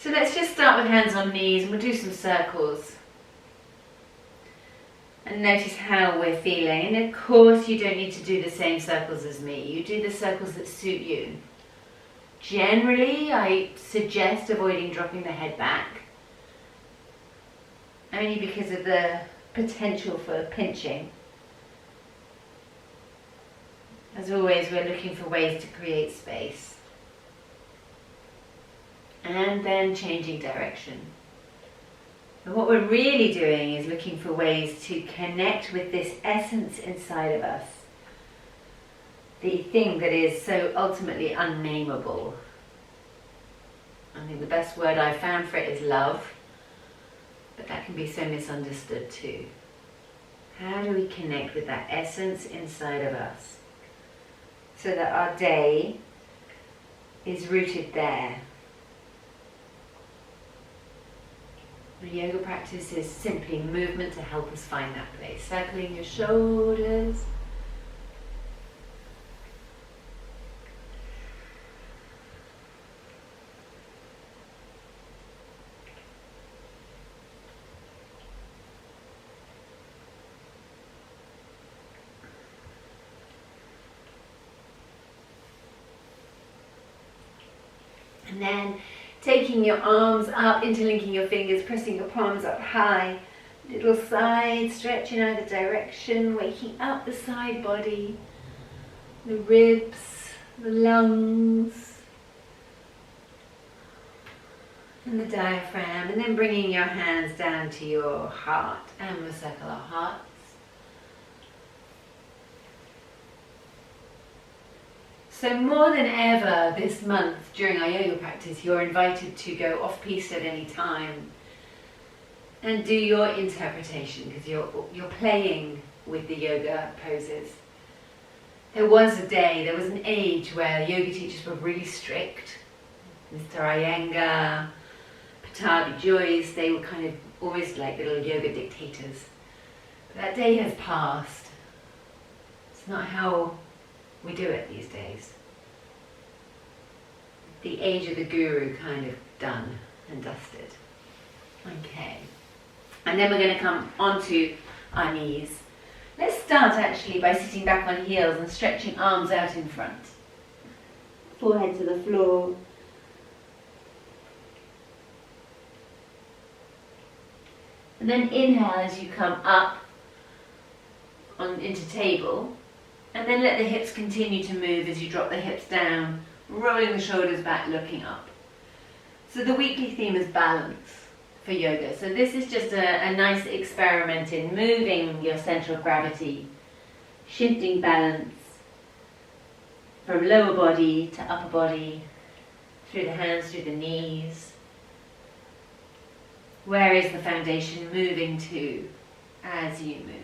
So let's just start with hands on knees and we'll do some circles. And notice how we're feeling. And of course you don't need to do the same circles as me. You do the circles that suit you. Generally, I suggest avoiding dropping the head back. Only because of the potential for pinching. As always, we're looking for ways to create space. And then changing direction. And what we're really doing is looking for ways to connect with this essence inside of us. The thing that is so ultimately unnameable. I think the best word I've found for it is love, but that can be so misunderstood too. How do we connect with that essence inside of us so that our day is rooted there? The yoga practice is simply movement to help us find that place. Circling your shoulders. And then taking your arms up, interlinking your fingers, pressing your palms up high. Little side stretch in either direction, waking up the side body, the ribs, the lungs, and the diaphragm. And then bringing your hands down to your heart, and we'll circle our hearts. So more than ever this month during our yoga practice, you're invited to go off-piste at any time and do your interpretation, because you're playing with the yoga poses. There was an age where yoga teachers were really strict. Mr. Iyengar, Pattabhi Jois, they were kind of almost like little yoga dictators. But that day has passed. It's not how we do it these days. The age of the guru kind of done and dusted. Okay. And then we're going to come onto our knees. Let's start actually by sitting back on heels and stretching arms out in front. Forehead to the floor. And then inhale as you come up into table. And then let the hips continue to move as you drop the hips down, rolling the shoulders back, looking up. So the weekly theme is balance for yoga. So this is just a nice experiment in moving your center of gravity, shifting balance from lower body to upper body, through the hands, through the knees. Where is the foundation moving to as you move?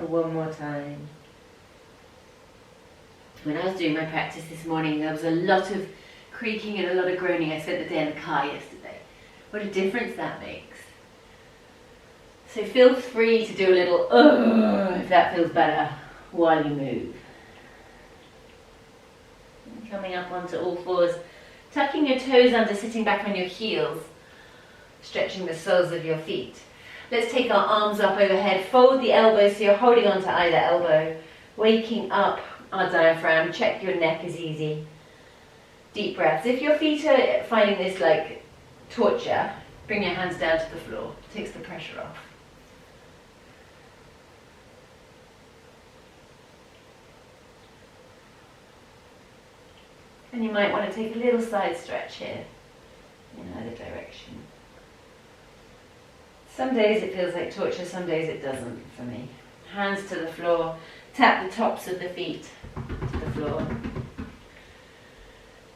One more time. When I was doing my practice this morning, there was a lot of creaking and a lot of groaning. I spent the day in the car yesterday. What a difference that makes. So feel free to do a little if that feels better while you move. And coming up onto all fours, tucking your toes under, sitting back on your heels, stretching the soles of your feet. Let's take our arms up overhead, fold the elbows so you're holding onto either elbow, waking up our diaphragm. Check your neck is easy. Deep breaths. If your feet are finding this like torture, bring your hands down to the floor. It takes the pressure off. And you might want to take a little side stretch here in either direction. Some days it feels like torture, some days it doesn't for me. Hands to the floor, tap the tops of the feet to the floor.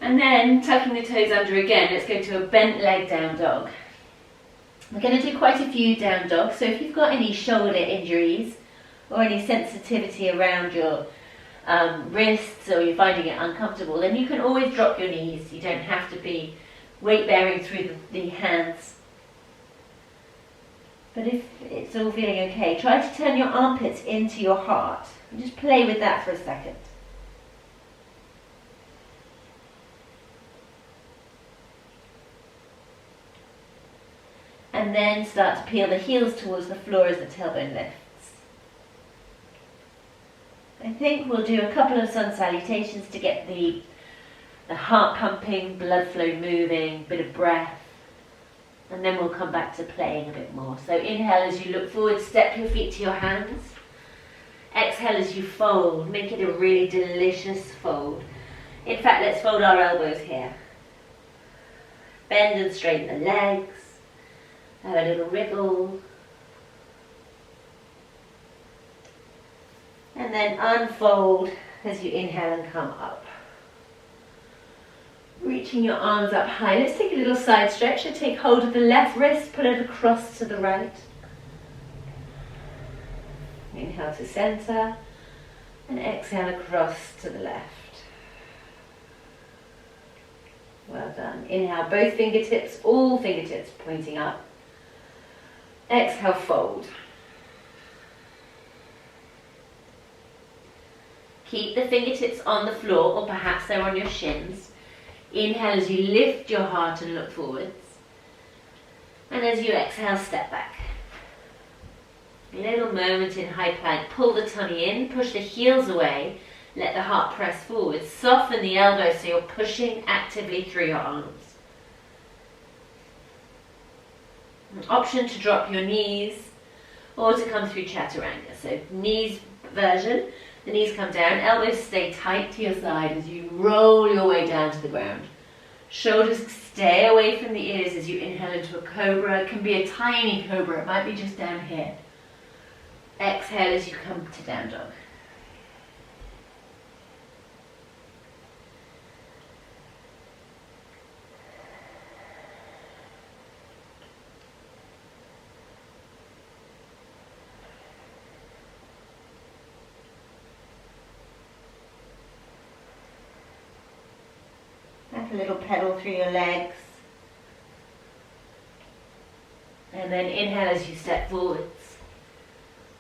And then tucking the toes under again, let's go to a bent leg down dog. We're going to do quite a few down dogs, so if you've got any shoulder injuries or any sensitivity around your wrists, or you're finding it uncomfortable, then you can always drop your knees. You don't have to be weight bearing through the hands. But if it's all feeling okay, try to turn your armpits into your heart. And just play with that for a second. And then start to peel the heels towards the floor as the tailbone lifts. I think we'll do a couple of sun salutations to get the heart pumping, blood flow moving, bit of breath. And then we'll come back to playing a bit more. So inhale as you look forward, step your feet to your hands. Exhale as you fold, make it a really delicious fold. In fact, let's fold our elbows here. Bend and straighten the legs. Have a little wriggle. And then unfold as you inhale and come up. Reaching your arms up high. Let's take a little side stretch. So take hold of the left wrist, pull it across to the right. Inhale to center and exhale across to the left. Well done. Inhale, both fingertips, all fingertips pointing up. Exhale, fold. Keep the fingertips on the floor, or perhaps they're on your shins. Inhale as you lift your heart and look forwards. And as you exhale, step back. A little moment in high plank. Pull the tummy in, push the heels away, let the heart press forward. Soften the elbows so you're pushing actively through your arms. An option to drop your knees or to come through chaturanga. So knees version, the knees come down, elbows stay tight to your side as you roll your way down to the ground. Shoulders stay away from the ears as you inhale into a cobra. It can be a tiny cobra, it might be just down here. Exhale as you come to down dog. Have a little pedal through your legs. And then inhale as you step forwards.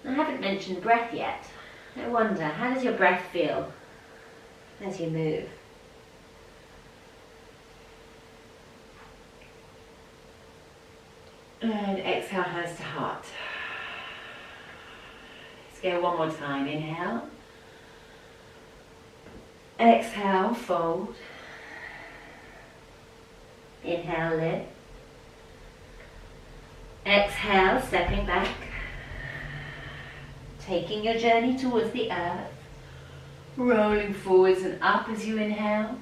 I haven't mentioned breath yet. I wonder, how does your breath feel as you move? And exhale, hands to heart. Let's go one more time. Inhale. Exhale, fold. Inhale, lift. Exhale, stepping back. Taking your journey towards the earth. Rolling forwards and up as you inhale.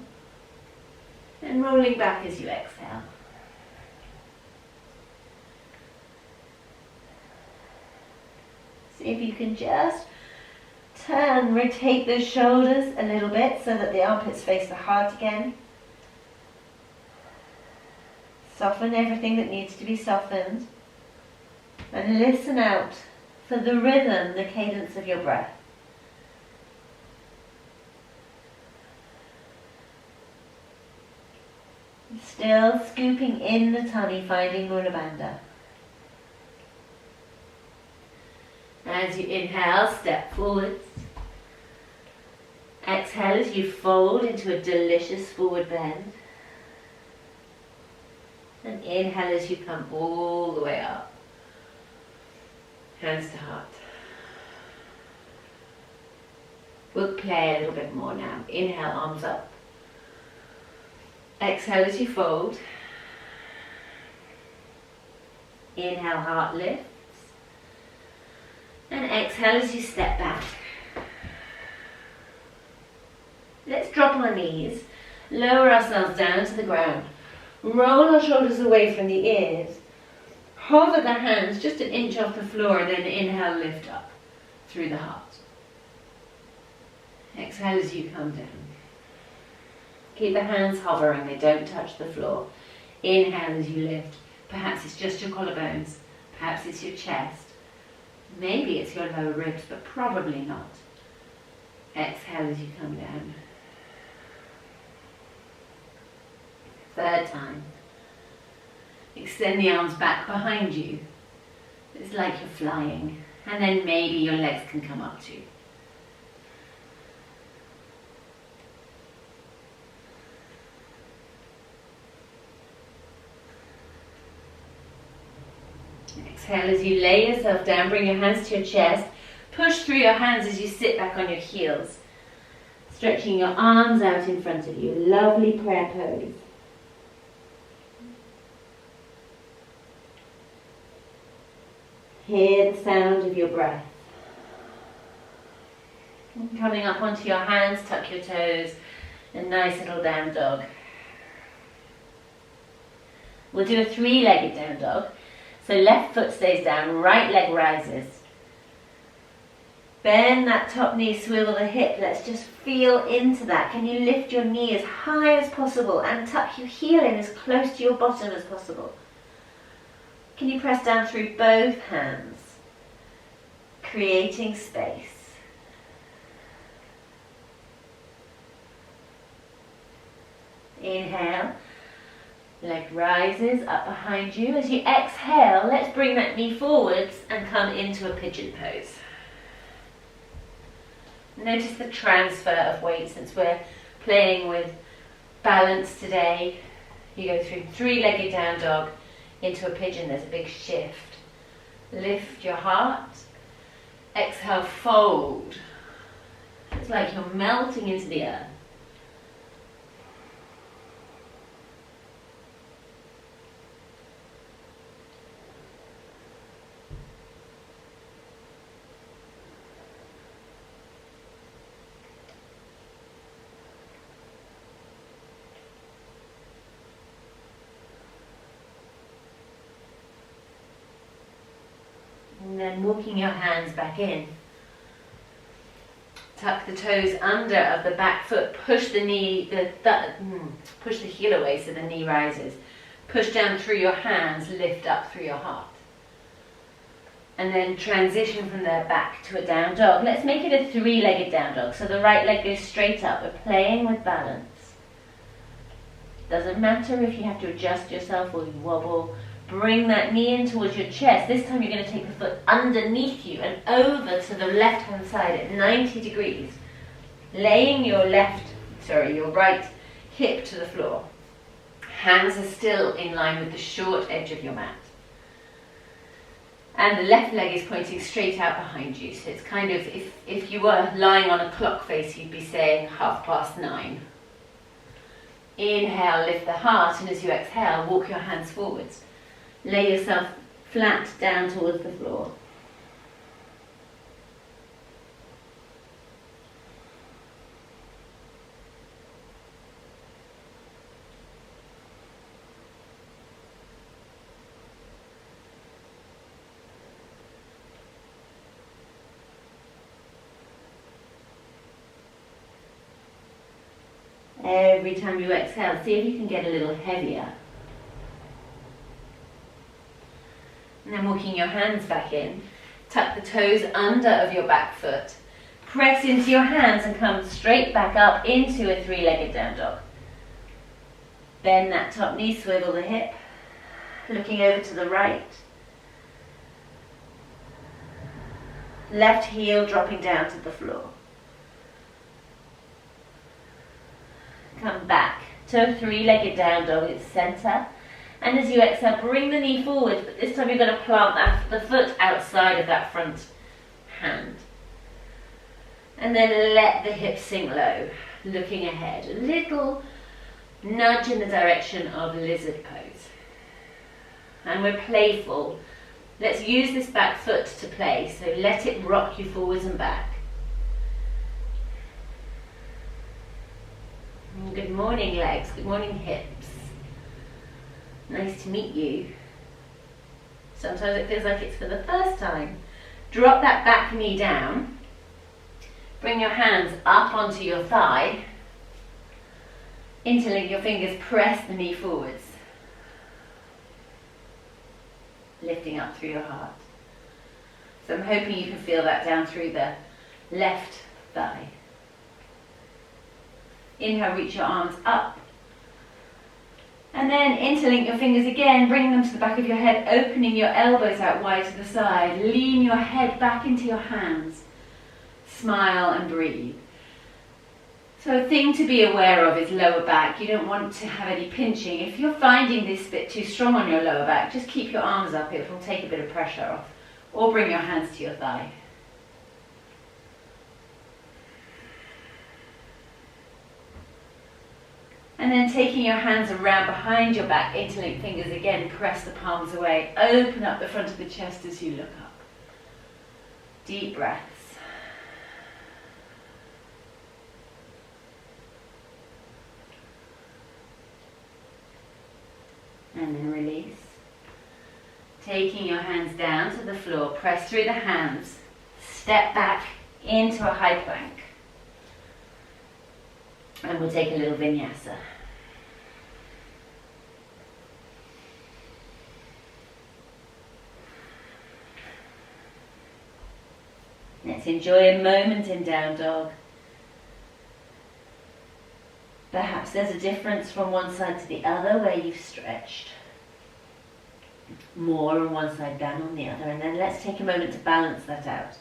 And rolling back as you exhale. See if you can just turn, rotate those shoulders a little bit so that the armpits face the heart again. Soften everything that needs to be softened. And listen out for the rhythm, the cadence of your breath. Still scooping in the tummy, finding Mula Bandha. As you inhale, step forwards. Exhale as you fold into a delicious forward bend. And inhale as you come all the way up. Hands to heart. We'll play a little bit more now. Inhale, arms up. Exhale as you fold. Inhale, heart lifts. And exhale as you step back. Let's drop our knees. Lower ourselves down to the ground. Roll our shoulders away from the ears. Hover the hands just an inch off the floor and then inhale, lift up through the heart. Exhale as you come down. Keep the hands hovering, they don't touch the floor. Inhale as you lift. Perhaps it's just your collarbones. Perhaps it's your chest. Maybe it's your lower ribs, but probably not. Exhale as you come down. Third time. Extend the arms back behind you. It's like you're flying. And then maybe your legs can come up too. Exhale as you lay yourself down, bring your hands to your chest. Push through your hands as you sit back on your heels. Stretching your arms out in front of you. Lovely prayer pose. Hear the sound of your breath. Coming up onto your hands, tuck your toes. A nice little down dog. We'll do a 3-legged down dog. So left foot stays down, right leg rises. Bend that top knee, swivel the hip. Let's just feel into that. Can you lift your knee as high as possible and tuck your heel in as close to your bottom as possible? Can you press down through both hands, creating space? Inhale, leg rises up behind you. As you exhale, let's bring that knee forwards and come into a pigeon pose. Notice the transfer of weight since we're playing with balance today. You go through 3-legged down dog into a pigeon, there's a big shift. Lift your heart. Exhale, fold. It's like you're melting into the earth. And then walking your hands back in. Tuck the toes under of the back foot. Push the knee, push the heel away so the knee rises. Push down through your hands, lift up through your heart. And then transition from there back to a down dog. Let's make it a 3-legged down dog. So the right leg goes straight up. We're playing with balance. Doesn't matter if you have to adjust yourself or you wobble. Bring that knee in towards your chest. This time you're going to take the foot underneath you and over to the left-hand side at 90 degrees. Laying your right hip to the floor. Hands are still in line with the short edge of your mat. And the left leg is pointing straight out behind you. So it's kind of, if you were lying on a clock face, you'd be saying 9:30. Inhale, lift the heart, and as you exhale, walk your hands forwards. Lay yourself flat down towards the floor. Every time you exhale, see if you can get a little heavier. And then walking your hands back in, tuck the toes under of your back foot. Press into your hands and come straight back up into a 3-legged down dog. Bend that top knee, swivel the hip, looking over to the right. Left heel dropping down to the floor. Come back to a 3-legged down dog at center. And as you exhale, bring the knee forward, but this time you're going to plant the foot outside of that front hand. And then let the hips sink low, looking ahead. A little nudge in the direction of lizard pose. And we're playful. Let's use this back foot to play, so let it rock you forwards and back. And good morning, legs. Good morning, hips. Nice to meet you. Sometimes it feels like it's for the first time. Drop that back knee down. Bring your hands up onto your thigh. Interlink your fingers, press the knee forwards. Lifting up through your heart. So I'm hoping you can feel that down through the left thigh. Inhale, reach your arms up. And And then interlink your fingers again, bring them to the back of your head, opening your elbows out wide to the side. Lean your head back into your hands. Smile and breathe. So a thing to be aware of is lower back. You don't want to have any pinching. If you're finding this bit too strong on your lower back, just keep your arms up. It will take a bit of pressure off. Or bring your hands to your thigh. And then taking your hands around behind your back, interlink fingers again, press the palms away. Open up the front of the chest as you look up. Deep breaths. And then release. Taking your hands down to the floor, press through the hands, step back into a high plank. And we'll take a little vinyasa. Let's enjoy a moment in down dog. Perhaps there's a difference from one side to the other where you've stretched more on one side than on the other, and then let's take a moment to balance that out.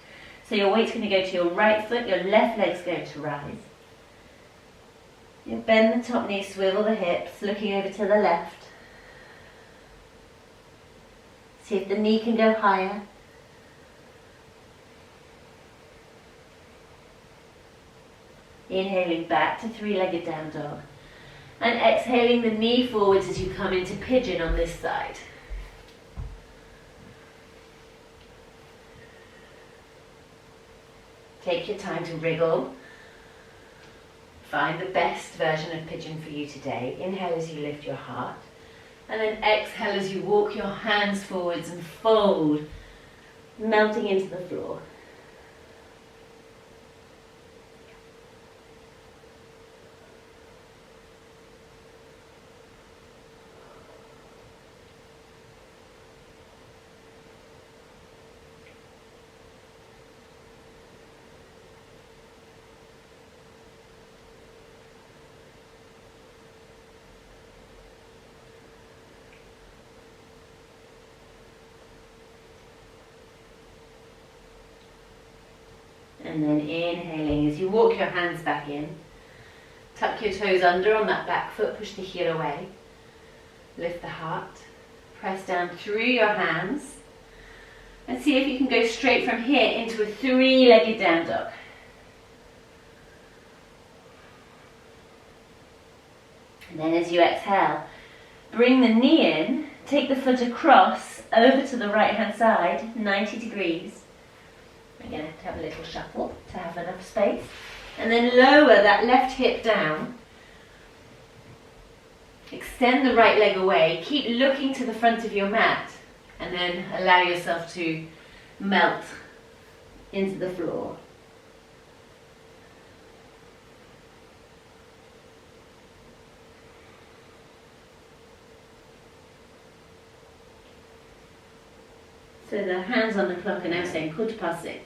So your weight's going to go to your right foot, your left leg's going to rise. You bend the top knee, swivel the hips, looking over to the left. See if the knee can go higher. Inhaling back to three-legged down dog. And exhaling the knee forwards as you come into pigeon on this side. Take your time to wriggle. Find the best version of pigeon for you today. Inhale as you lift your heart. And then exhale as you walk your hands forwards and fold, melting into the floor. And then inhaling as you walk your hands back in. Tuck your toes under on that back foot, push the heel away. Lift the heart. Press down through your hands. And see if you can go straight from here into a three-legged down dog. And then as you exhale, bring the knee in, take the foot across over to the right hand side, 90 degrees. We're going to have a little shuffle to have enough space. And then lower that left hip down. Extend the right leg away. Keep looking to the front of your mat. And then allow yourself to melt into the floor. So the hands on the clock are now saying 6:15.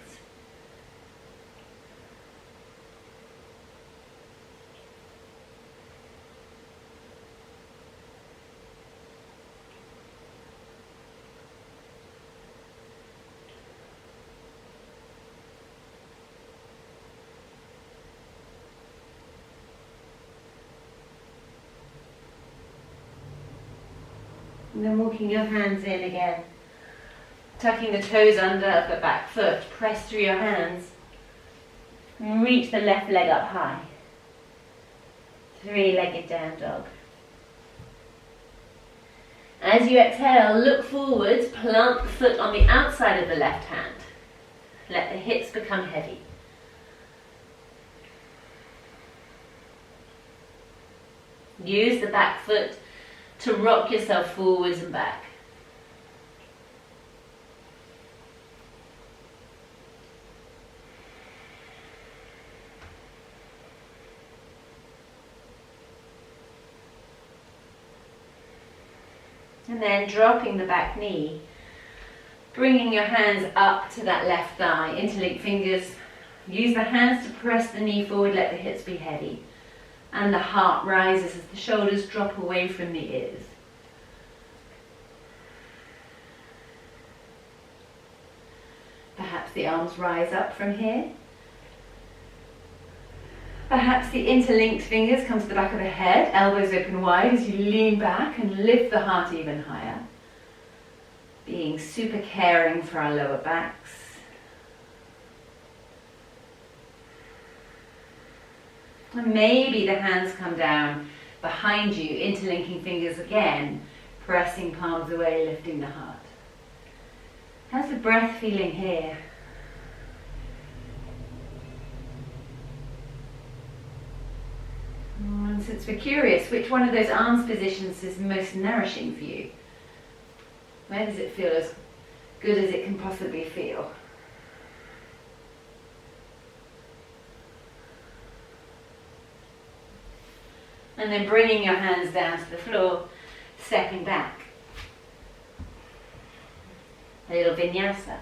And then walking your hands in again. Tucking the toes under the back foot. Press through your hands. And reach the left leg up high. Three-legged down dog. As you exhale, look forwards. Plant the foot on the outside of the left hand. Let the hips become heavy. Use the back foot to rock yourself forwards and back. And then dropping the back knee, bringing your hands up to that left thigh, interlink fingers. Use the hands to press the knee forward, let the hips be heavy. And the heart rises as the shoulders drop away from the ears. perhaps the arms rise up from here. Perhaps the interlinked fingers come to the back of the head, elbows open wide as you lean back and lift the heart even higher. Being super caring for our lower backs. And maybe the hands come down behind you, interlinking fingers again, pressing palms away, lifting the heart. How's the breath feeling here? And since we're curious, which one of those arms positions is most nourishing for you? Where does it feel as good as it can possibly feel? And then bringing your hands down to the floor, stepping back. A little vinyasa.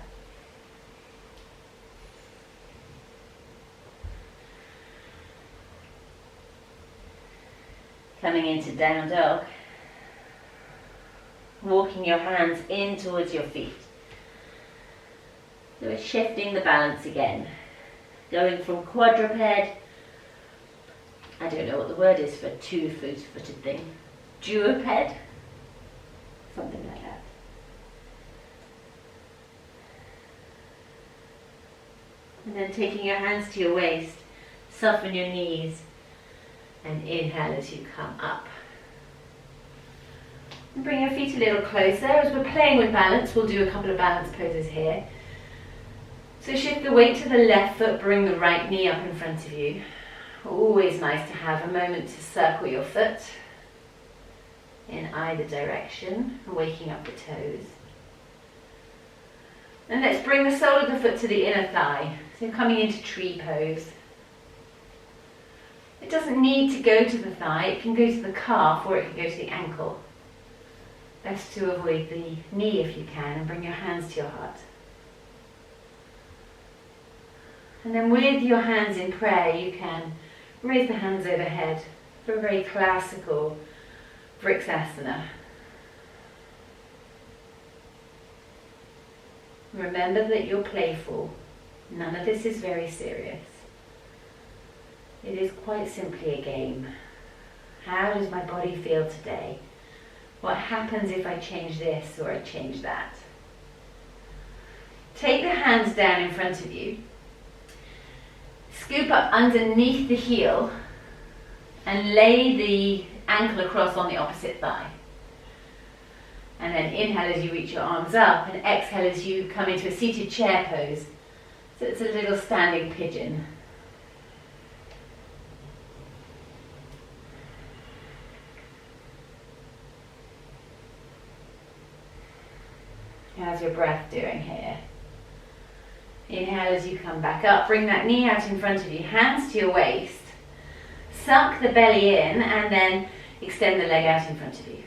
Coming into down dog. Walking your hands in towards your feet. So we're shifting the balance again. Going from quadruped, I don't know what the word is for two-footed thing. Duoped? Something like that. And then taking your hands to your waist, soften your knees, and inhale as you come up. And bring your feet a little closer. As we're playing with balance, we'll do a couple of balance poses here. So shift the weight to the left foot, bring the right knee up in front of you. Always nice to have a moment to circle your foot in either direction, waking up the toes. And let's bring the sole of the foot to the inner thigh. So coming into tree pose. It doesn't need to go to the thigh, it can go to the calf or it can go to the ankle. Best to avoid the knee if you can, and bring your hands to your heart. And then with your hands in prayer, you can raise the hands overhead for a very classical Vrksasana. Remember that you're playful. None of this is very serious. It is quite simply a game. How does my body feel today? What happens if I change this or I change that? Take the hands down in front of you. Scoop up underneath the heel and lay the ankle across on the opposite thigh. And then inhale as you reach your arms up, and exhale as you come into a seated chair pose. So it's a little standing pigeon. How's your breath doing here? Inhale as you come back up, bring that knee out in front of you, hands to your waist. Suck the belly in and then extend the leg out in front of you,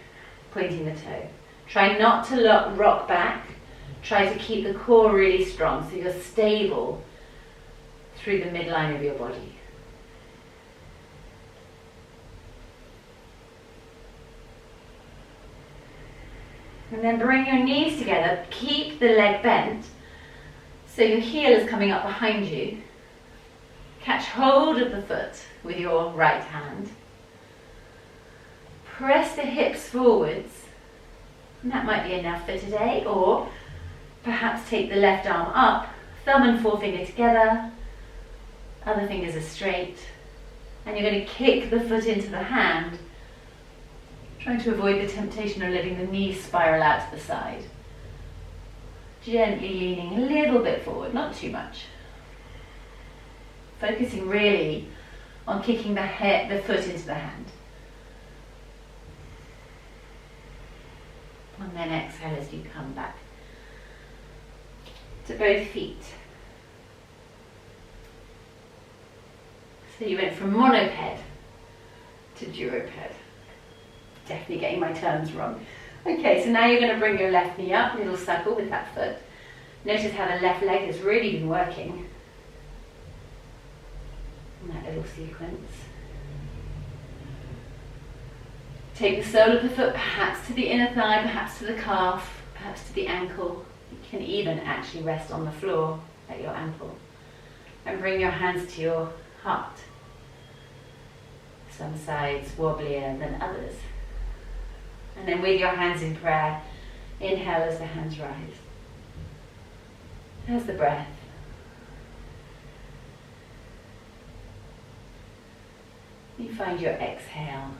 pointing the toe. Try not to rock back. Try to keep the core really strong so you're stable through the midline of your body. And then bring your knees together, keep the leg bent so your heel is coming up behind you. Catch hold of the foot with your right hand. Press the hips forwards, and that might be enough for today, or perhaps take the left arm up, thumb and forefinger together, other fingers are straight, and you're going to kick the foot into the hand, trying to avoid the temptation of letting the knees spiral out to the side. Gently leaning a little bit forward, not too much. Focusing really on kicking the foot into the hand. And then exhale as you come back to both feet. So you went from monoped to duoped. Definitely getting my terms wrong. Okay, so now you're going to bring your left knee up, little circle with that foot. Notice how the left leg has really been working in that little sequence. Take the sole of the foot perhaps to the inner thigh, perhaps to the calf, perhaps to the ankle. You can even actually rest on the floor. at your ankle. And bring your hands to your heart. Some sides wobblier than others. And then with your hands in prayer, inhale as the hands rise. How's the breath? You find your exhale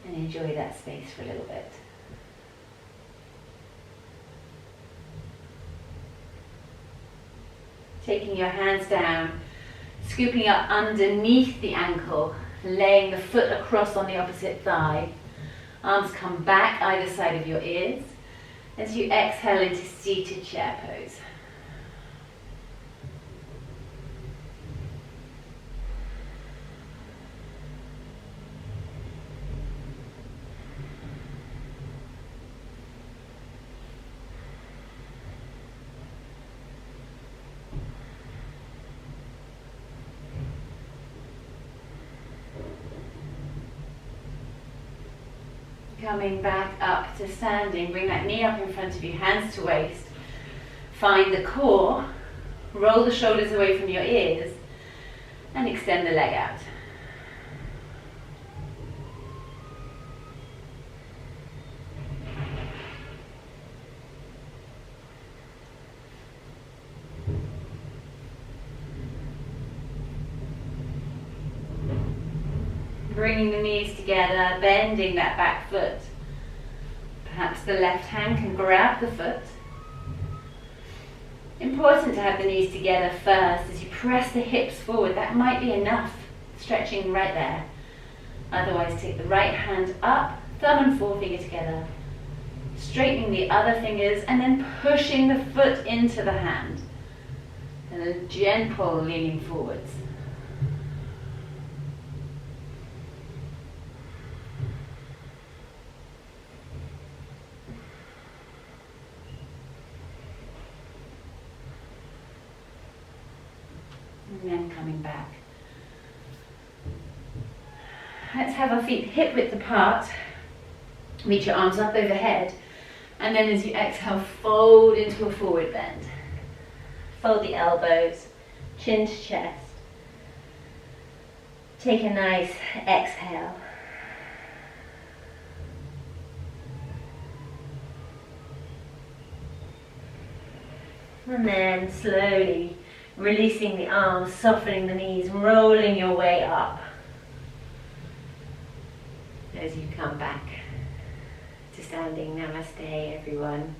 and enjoy that space for a little bit. Taking your hands down, scooping up underneath the ankle, laying the foot across on the opposite thigh. Arms come back either side of your ears as you exhale into seated chair pose. Coming back up to standing, bring that knee up in front of you, hands to waist. Find the core, roll the shoulders away from your ears, and extend the leg out. Bringing the knees together, bending that back foot. Perhaps the left hand can grab the foot. Important to have the knees together first as you press the hips forward. That might be enough, stretching right there. Otherwise, take the right hand up, thumb and forefinger together, straightening the other fingers and then pushing the foot into the hand. And a gentle leaning forwards. And then coming back. Let's have our feet hip width apart. Reach your arms up overhead. And then as you exhale, fold into a forward bend. Fold the elbows, chin to chest. Take a nice exhale. And then slowly releasing the arms, softening the knees, rolling your way up. As you come back to standing, namaste everyone.